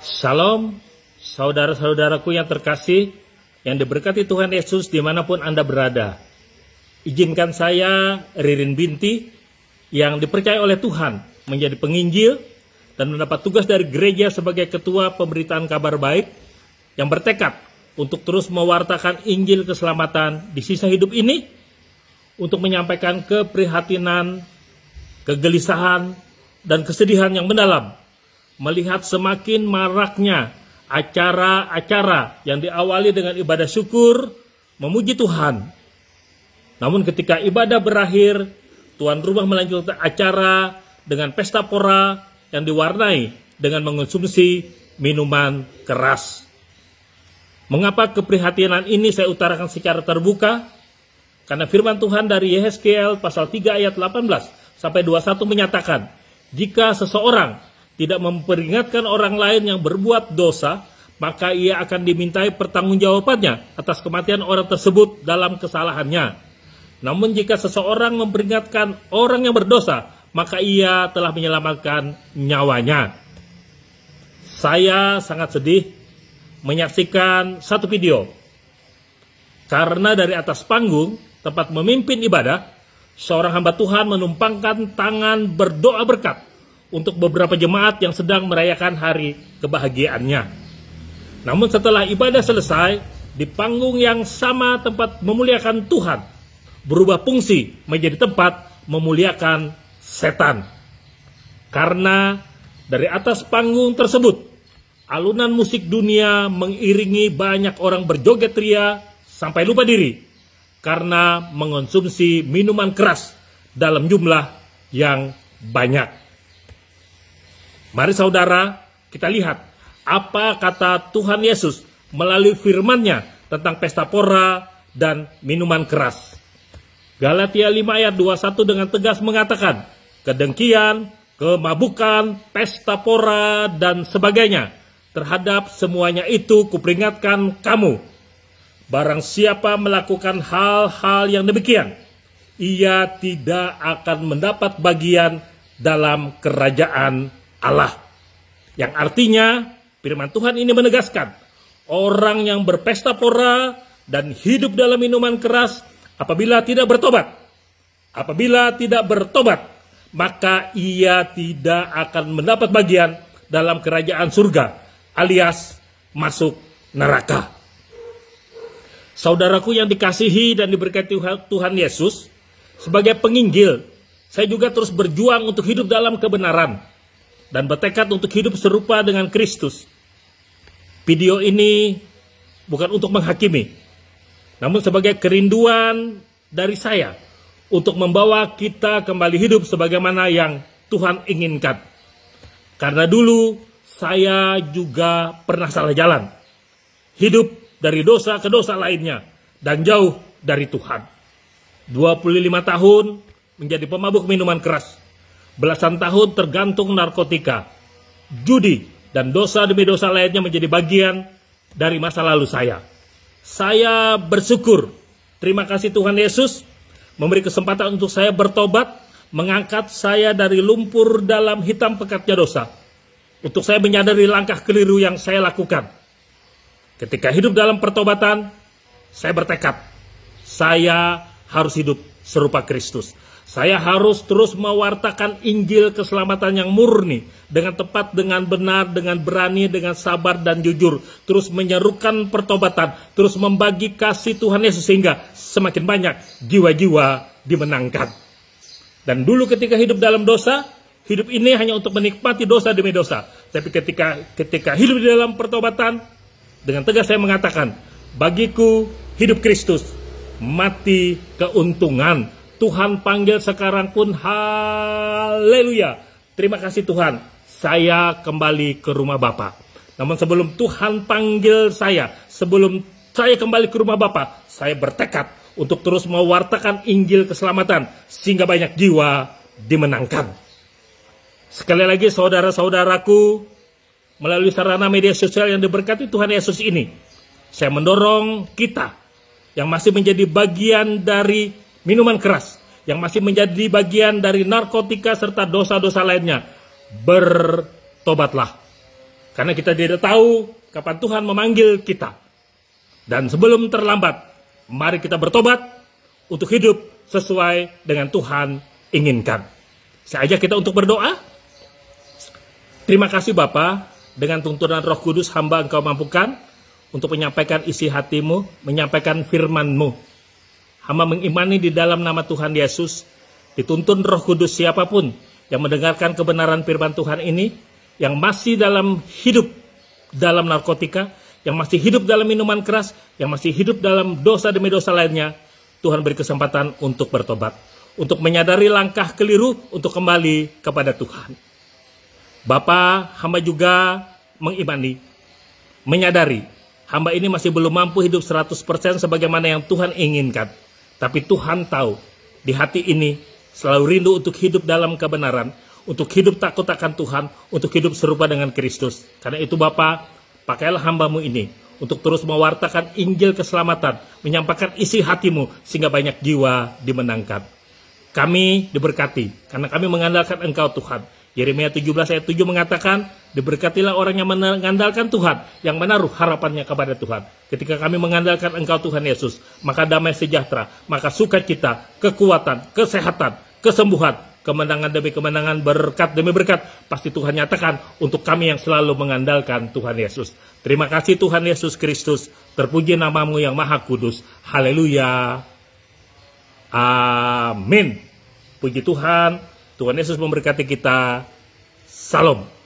Shalom, saudara-saudaraku yang terkasih, yang diberkati Tuhan Yesus dimanapun Anda berada. Izinkan saya, Ririn Binti, yang dipercaya oleh Tuhan menjadi penginjil dan mendapat tugas dari gereja sebagai ketua pemberitaan kabar baik, yang bertekad untuk terus mewartakan Injil keselamatan di sisa hidup ini, untuk menyampaikan keprihatinan, kegelisahan, dan kesedihan yang mendalam, melihat semakin maraknya acara-acara yang diawali dengan ibadah syukur, memuji Tuhan. Namun ketika ibadah berakhir, tuan rumah melanjutkan acara dengan pesta pora yang diwarnai dengan mengonsumsi minuman keras. Mengapa keprihatinan ini saya utarakan secara terbuka? Karena firman Tuhan dari Yehezkiel pasal 3 ayat 18 sampai 21 menyatakan, jika seseorang tidak memperingatkan orang lain yang berbuat dosa, maka ia akan dimintai pertanggungjawabannya atas kematian orang tersebut dalam kesalahannya. Namun jika seseorang memperingatkan orang yang berdosa, maka ia telah menyelamatkan nyawanya. Saya sangat sedih menyaksikan satu video, karena dari atas panggung tempat memimpin ibadah, seorang hamba Tuhan menumpangkan tangan berdoa berkat untuk beberapa jemaat yang sedang merayakan hari kebahagiaannya. Namun setelah ibadah selesai, di panggung yang sama tempat memuliakan Tuhan berubah fungsi menjadi tempat memuliakan setan. Karena dari atas panggung tersebut, alunan musik dunia mengiringi banyak orang berjoget ria sampai lupa diri karena mengonsumsi minuman keras dalam jumlah yang banyak. Mari saudara, kita lihat apa kata Tuhan Yesus melalui firman-Nya tentang pesta pora dan minuman keras. Galatia 5 ayat 21 dengan tegas mengatakan, kedengkian, kemabukan, pesta pora, dan sebagainya. Terhadap semuanya itu kuperingatkan kamu. Barang siapa melakukan hal-hal yang demikian, ia tidak akan mendapat bagian dalam kerajaan Allah. Yang artinya firman Tuhan ini menegaskan, orang yang berpesta pora dan hidup dalam minuman keras apabila tidak bertobat, maka ia tidak akan mendapat bagian dalam kerajaan surga, alias masuk neraka. Saudaraku yang dikasihi dan diberkati Tuhan Yesus, sebagai penginjil, saya juga terus berjuang untuk hidup dalam kebenaran dan bertekad untuk hidup serupa dengan Kristus. Video ini bukan untuk menghakimi, namun sebagai kerinduan dari saya untuk membawa kita kembali hidup sebagaimana yang Tuhan inginkan. Karena dulu saya juga pernah salah jalan, hidup dari dosa ke dosa lainnya, dan jauh dari Tuhan. 25 tahun menjadi pemabuk minuman keras, belasan tahun tergantung narkotika, judi, dan dosa demi dosa lainnya menjadi bagian dari masa lalu saya. Saya bersyukur, terima kasih Tuhan Yesus memberi kesempatan untuk saya bertobat, mengangkat saya dari lumpur dalam hitam pekatnya dosa, untuk saya menyadari langkah keliru yang saya lakukan. Ketika hidup dalam pertobatan, saya bertekad, saya harus hidup serupa Kristus. Saya harus terus mewartakan Injil keselamatan yang murni, dengan tepat, dengan benar, dengan berani, dengan sabar dan jujur. Terus menyerukan pertobatan, terus membagi kasih Tuhan Yesus sehingga semakin banyak jiwa-jiwa dimenangkan. Dan dulu ketika hidup dalam dosa, hidup ini hanya untuk menikmati dosa demi dosa. Tapi ketika hidup di dalam pertobatan, dengan tegas saya mengatakan, bagiku hidup Kristus, mati keuntungan. Tuhan panggil sekarang pun, haleluya. Terima kasih Tuhan, saya kembali ke rumah Bapa. Namun sebelum Tuhan panggil saya, sebelum saya kembali ke rumah Bapa, saya bertekad untuk terus mewartakan Injil keselamatan, sehingga banyak jiwa dimenangkan. Sekali lagi saudara-saudaraku, melalui sarana media sosial yang diberkati Tuhan Yesus ini, saya mendorong kita yang masih menjadi bagian dari minuman keras, yang masih menjadi bagian dari narkotika serta dosa-dosa lainnya, bertobatlah. Karena kita tidak tahu kapan Tuhan memanggil kita. Dan sebelum terlambat, mari kita bertobat untuk hidup sesuai dengan Tuhan inginkan. Saya ajak kita untuk berdoa. Terima kasih Bapa, dengan tuntunan Roh Kudus hamba Engkau mampukan untuk menyampaikan isi hatimu, menyampaikan firman-Mu. Hamba mengimani di dalam nama Tuhan Yesus, dituntun Roh Kudus siapapun yang mendengarkan kebenaran firman Tuhan ini, yang masih dalam hidup dalam narkotika, yang masih hidup dalam minuman keras, yang masih hidup dalam dosa demi dosa lainnya, Tuhan beri kesempatan untuk bertobat, untuk menyadari langkah keliru untuk kembali kepada Tuhan. Bapa, hamba juga mengimani, menyadari, hamba ini masih belum mampu hidup 100% sebagaimana yang Tuhan inginkan. Tapi Tuhan tahu, di hati ini selalu rindu untuk hidup dalam kebenaran, untuk hidup takut akan Tuhan, untuk hidup serupa dengan Kristus. Karena itu Bapa, pakailah hamba-Mu ini untuk terus mewartakan Injil keselamatan, menyampaikan isi hati-Mu sehingga banyak jiwa dimenangkan. Kami diberkati karena kami mengandalkan Engkau Tuhan. Yeremia 17 ayat 7 mengatakan, diberkatilah orang yang mengandalkan Tuhan, yang menaruh harapannya kepada Tuhan. Ketika kami mengandalkan Engkau Tuhan Yesus, maka damai sejahtera, maka sukacita, kekuatan, kesehatan, kesembuhan, kemenangan demi kemenangan, berkat demi berkat, pasti Tuhan nyatakan untuk kami yang selalu mengandalkan Tuhan Yesus. Terima kasih Tuhan Yesus Kristus, terpuji nama-Mu yang maha kudus. Haleluya. Amin. Puji Tuhan. Tuhan Yesus memberkati kita. Salam.